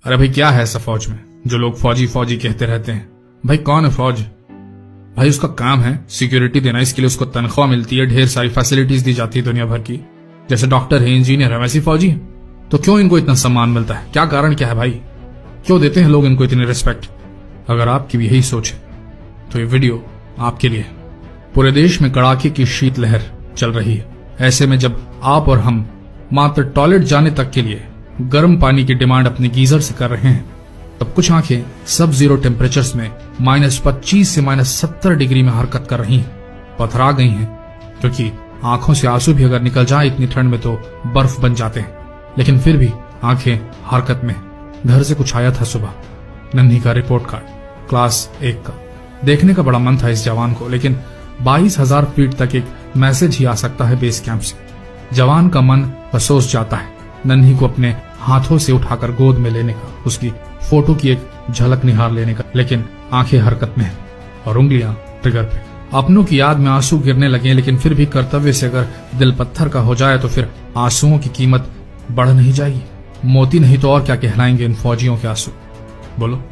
अरे भाई क्या है ऐसा फौज में जो लोग फौजी फौजी कहते रहते हैं? भाई कौन है फौज? भाई उसका काम है सिक्योरिटी देना, इसके लिए उसको तनख्वाह मिलती है, ढेर सारी फैसिलिटीज दी जाती है दुनिया भर की। जैसे डॉक्टर है, इंजीनियर है, वैसे फौजी है। तो क्यों इनको इतना सम्मान मिलता है? क्या कारण क्या है भाई? क्यों देते हैं लोग इनको इतनी रिस्पेक्ट? अगर आपकी भी यही सोच है तो ये वीडियो आपके लिए। पूरे देश में कड़ाके की शीतलहर चल रही है। ऐसे में जब आप और हम मात्र टॉयलेट जाने तक के लिए गर्म पानी की डिमांड अपने गीजर से कर रहे हैं, तब कुछ आंखें सब जीरो टेम्परेचर्स में -25 से -70 डिग्री में हरकत कर रही हैं, पथरा गई हैं, क्योंकि आंखों से आंसू भी अगर निकल जाए इतनी ठंड में तो बर्फ बन जाते हैं। लेकिन फिर भी आंखें हरकत में। घर से कुछ आया था सुबह, नन्ही का रिपोर्ट कार्ड क्लास 1 का। देखने का बड़ा मन था इस जवान को, लेकिन 22,000 फीट तक एक मैसेज ही आ सकता है बेस कैंप से। जवान का मन अफसोस जाता है नन्ही को अपने हाथों से उठाकर गोद में लेने का, उसकी फोटो की एक झलक निहार लेने का, लेकिन आंखें हरकत में हैं और उंगलियां ट्रिगर पे। अपनों की याद में आंसू गिरने लगे, लेकिन फिर भी कर्तव्य से अगर दिल पत्थर का हो जाए तो फिर आंसुओं की कीमत बढ़ नहीं जाएगी? मोती नहीं तो और क्या कहलाएंगे इन फौजियों के आंसू? बोलो।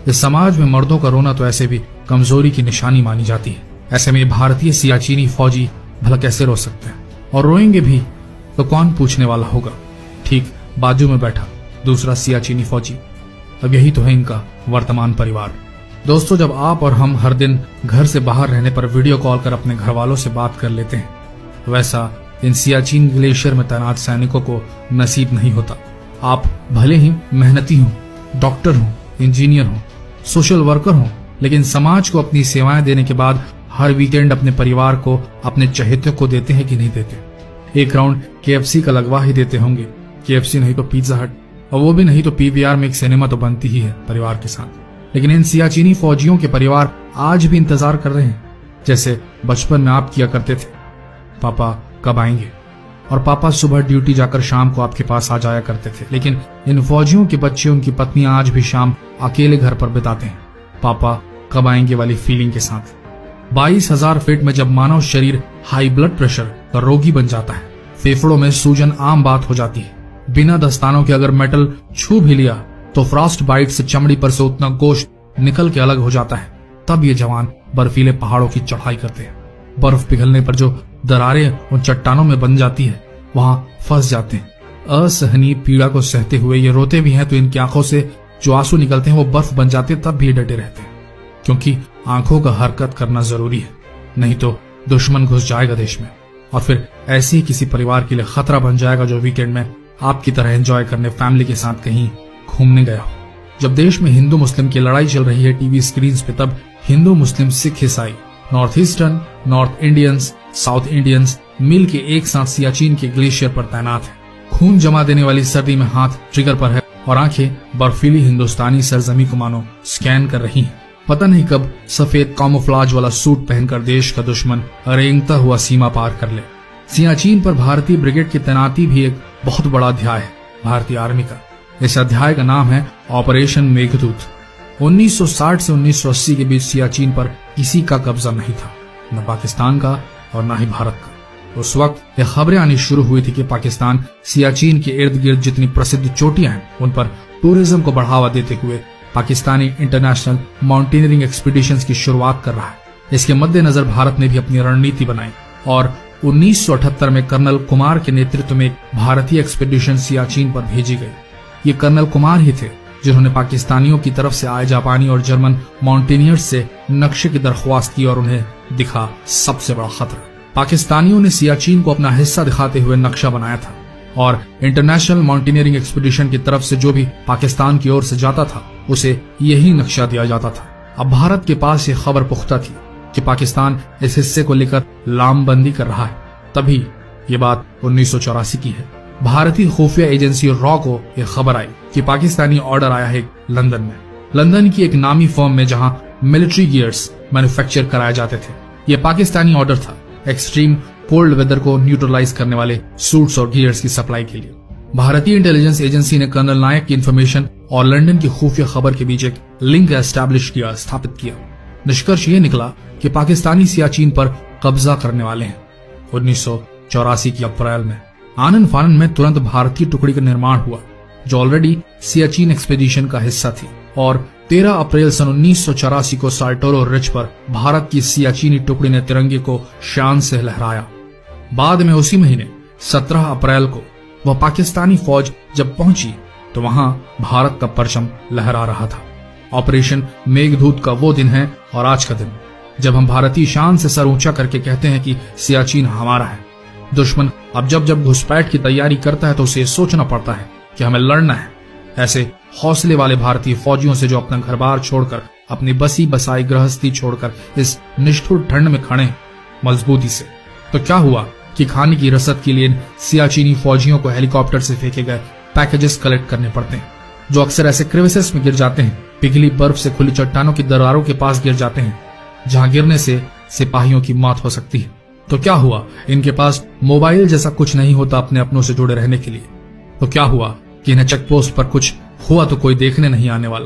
इस समाज में मर्दों का रोना तो ऐसे भी कमजोरी की निशानी मानी जाती है। ऐसे में भारतीय सियाचिनी फौजी भला कैसे रो सकते हैं? और रोएंगे भी तो कौन पूछने वाला होगा? ठीक बाजू में बैठा दूसरा सियाचिनी फौजी। अब यही तो है इनका वर्तमान परिवार। दोस्तों, जब आप और हम हर दिन घर से बाहर रहने पर वीडियो कॉल कर अपने घर वालों से बात कर लेते हैं, वैसा इन सियाचिन ग्लेशियर में तैनात सैनिकों को नसीब नहीं होता। आप भले ही मेहनती हों, डॉक्टर हों, इंजीनियर हों, सोशल वर्कर हों, लेकिन समाज को अपनी सेवाएं देने के बाद हर वीकेंड अपने परिवार को, अपने चहेतों को देते हैं कि नहीं देते? एक राउंड KFC का लगवा ही देते होंगे। KFC नहीं तो पिज्जा हट, और वो भी नहीं तो PVR में एक सिनेमा तो बनती ही है परिवार के साथ। लेकिन इन सियाचिनी फौजियों के परिवार आज भी इंतजार कर रहे हैं, जैसे बचपन में आप किया करते थे। पापा कब आएंगे? और पापा सुबह ड्यूटी जाकर शाम को आपके पास आ जाया करते थे। लेकिन इन फौजियों के बच्चे, उनकी पत्नियां आज भी शाम अकेले घर पर बिताते हैं, पापा कब आएंगे वाली फीलिंग के साथ। 22,000 फीट में जब मानव शरीर हाई ब्लड प्रेशर का रोगी बन जाता है, फेफड़ों में सूजन आम बात हो जाती है। बिना दस्तानों के अगर मेटल छू भी लिया तो फ्रॉस्ट बाइट से चमड़ी पर से उतना गोश्त निकल के अलग हो जाता है। तब ये जवान बर्फीले पहाड़ों की चढ़ाई करते हैं। बर्फ पिघलने पर जो दरारें उन चट्टानों में बन जाती है, वहां फंस जाते हैं। असहनीय पीड़ा को सहते हुए ये रोते भी हैं, तो इनकी आंखों से जो आंसू निकलते हैं वो बर्फ बन जाते हैं। तब भी डटे रहते हैं, क्योंकि आंखों का हरकत करना जरूरी है, नहीं तो दुश्मन घुस जाएगा देश में, और फिर ऐसे ही किसी परिवार के लिए खतरा बन जाएगा जो वीकेंड में आपकी तरह एंजॉय करने फैमिली के साथ कहीं घूमने गया हो। जब देश में हिंदू मुस्लिम की लड़ाई चल रही है टीवी स्क्रीन पे, तब हिंदू मुस्लिम सिख ईसाई, north eastern, north Indians, south Indians मिल के एक साथ सियाचिन के ग्लेशियर पर तैनात है। खून जमा देने वाली सर्दी में हाथ ट्रिगर पर है और आंखें बर्फीली हिंदुस्तानी सरजमी को मानो स्कैन कर रही हैं। पता नहीं कब सफेद कामोफ्लाज वाला सूट पहनकर देश का दुश्मन रेंगता हुआ सीमा पार कर ले। सियाचिन पर भारतीय ब्रिगेड की तैनाती भी एक बहुत बड़ा अध्याय है भारतीय आर्मी का। इस अध्याय का नाम है ऑपरेशन मेघदूत। 1960 से 1980 के बीच सियाचिन पर किसी का कब्जा नहीं था, न पाकिस्तान का और न ही भारत का। उस वक्त यह खबरें आनी शुरू हुई थी कि पाकिस्तान सियाचिन के इर्द गिर्द जितनी प्रसिद्ध चोटियां हैं उन पर टूरिज्म को बढ़ावा देते हुए पाकिस्तानी इंटरनेशनल माउंटेनियरिंग एक्सपीडिशंस की शुरुआत कर रहा है। इसके मद्देनजर भारत ने भी अपनी रणनीति बनाई और 1978 में कर्नल कुमार के नेतृत्व में एक भारतीय एक्सपीडिशन सियाचिन पर भेजी गई। ये कर्नल कुमार ही थे जिन्होंने पाकिस्तानियों की तरफ से आए जापानी और जर्मन माउंटेनियर्स से नक्शे की दरख्वास्त की और उन्हें दिखा सबसे बड़ा खतरा। पाकिस्तानियों ने सियाचिन को अपना हिस्सा दिखाते हुए नक्शा बनाया था और इंटरनेशनल माउंटेनियरिंग एक्सपीडिशन की तरफ से जो भी पाकिस्तान की ओर से जाता था उसे यही नक्शा दिया जाता था। अब भारत के पास ये खबर पुख्ता थी कि पाकिस्तान इस हिस्से को लेकर लामबंदी कर रहा है। तभी ये बात 1984 की है। भारतीय खुफिया एजेंसी रॉ को यह खबर आई कि पाकिस्तानी ऑर्डर आया है लंदन में। लंदन की एक नामी फर्म में जहां मिलिट्री गियर्स मैन्युफैक्चर कराए जाते थे। यह पाकिस्तानी ऑर्डर था एक्सट्रीम कोल्ड वेदर को न्यूट्रलाइज करने वाले सूट्स और गियर्स की सप्लाई के लिए। भारतीय इंटेलिजेंस एजेंसी ने कर्नल नायक की इंफॉर्मेशन और लंदन की खुफिया खबर के बीच एक लिंक एस्टैब्लिश किया, स्थापित किया। निष्कर्ष ये निकला कि पाकिस्तानी सियाचिन पर कब्जा करने वाले हैं। 1984 की अप्रैल में आनन फानन में तुरंत भारतीय टुकड़ी का निर्माण हुआ जो ऑलरेडी सियाचिन एक्सपेडिशन का हिस्सा थी और 13 अप्रैल सन 1984 को साल्टोरो रिज पर भारत की सियाचिनी टुकड़ी ने तिरंगे को शान से लहराया। बाद में उसी महीने 17 अप्रैल को वह पाकिस्तानी फौज जब पहुंची तो वहां भारत का परचम लहरा रहा था। ऑपरेशन मेघदूत का वो दिन है और आज का दिन जब हम भारतीय शान से सर ऊंचा करके कहते हैं कि सियाचिन हमारा है। दुश्मन अब जब घुसपैठ की तैयारी करता है तो उसे सोचना पड़ता है कि हमें लड़ना है। ऐसे हौसले वाले भारतीय फौजियों से जो अपना घर बार छोड़कर, अपनी बसी बसाई गृहस्थी छोड़कर इस निष्ठुर ठंड में खड़े मजबूती से, तो क्या हुआ कि खाने की रसद के लिए सियाचिनी फौजियों को हेलीकॉप्टर से फेंके गए पैकेजेस कलेक्ट करने पड़ते हैं जो अक्सर ऐसे क्रेविसेस में गिर जाते हैं, पिघली बर्फ से खुली चट्टानों की दरारों के पास गिर जाते हैं जहां गिरने से सिपाहियों की मौत हो सकती है। तो क्या हुआ, इनके पास मोबाइल जैसा कुछ नहीं होता अपने अपनों से जुड़े रहने के लिए। तो क्या हुआ कि इन्हें चेकपोस्ट पर कुछ हुआ तो कोई देखने नहीं आने वाला।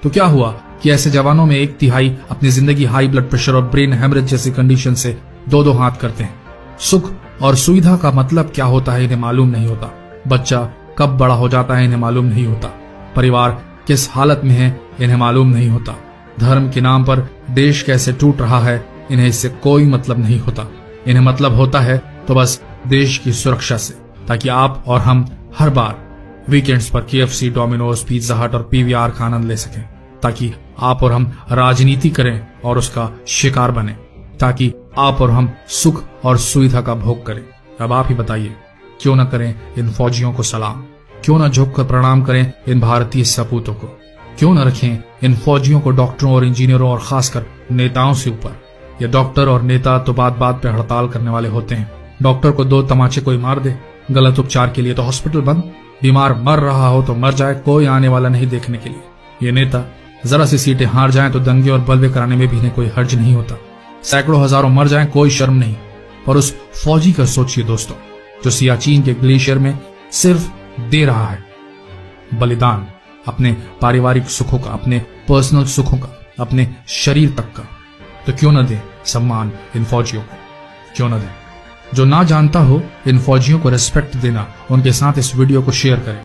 तो क्या हुआ कि ऐसे जवानों में 1/3 अपनी जिंदगी हाई ब्लड प्रेशर और ब्रेन हेमरेज जैसी कंडीशन से दो हाथ करते हैं। सुख और सुविधा का मतलब क्या होता है इन्हें मालूम नहीं होता। बच्चा कब बड़ा हो जाता है इन्हें मालूम नहीं होता। परिवार किस हालत में है इन्हें मालूम नहीं होता। धर्म के नाम पर देश कैसे टूट रहा है इन्हें इससे कोई मतलब नहीं होता। इन्हें मतलब होता है तो बस देश की सुरक्षा से, ताकि आप और हम हर बार वीकेंड्स पर KFC, डोमिनोज, पिज्जा हट और PVR का आनंद ले सकें, ताकि आप और हम राजनीति करें और उसका शिकार बने, ताकि आप और हम सुख और सुविधा का भोग करें। अब आप ही बताइए, क्यों न करें इन फौजियों को सलाम, क्यों न झुक कर प्रणाम करें इन भारतीय सपूतों को, क्यों न रखें इन फौजियों को डॉक्टरों और इंजीनियरों और खासकर नेताओं से ऊपर। ये डॉक्टर और नेता तो बात बात पे हड़ताल करने वाले होते हैं। डॉक्टर को 2 तमाचे कोई मार दे, गलत उपचार के लिए तो हॉस्पिटल बंद, बीमार मर रहा हो तो मर जाए, कोई आने वाला नहीं देखने के लिए। ये नेता जरा सी सीटें हार जाएं तो दंगे और बलवे कराने में भी इन्हें कोई हर्ज नहीं होता। सैकड़ों हजारों मर जाएं, कोई शर्म नहीं। पर उस फौजी का सोचिए दोस्तों, जो सियाचिन के ग्लेशियर में सिर्फ दे रहा है बलिदान, अपने पारिवारिक सुखों का, अपने पर्सनल सुखों का, अपने शरीर तक का। तो क्यों न दे सम्मान इन फौजियों को, क्यों न दे। जो ना जानता हो इन फौजियों को रिस्पेक्ट देना, उनके साथ इस वीडियो को शेयर करें।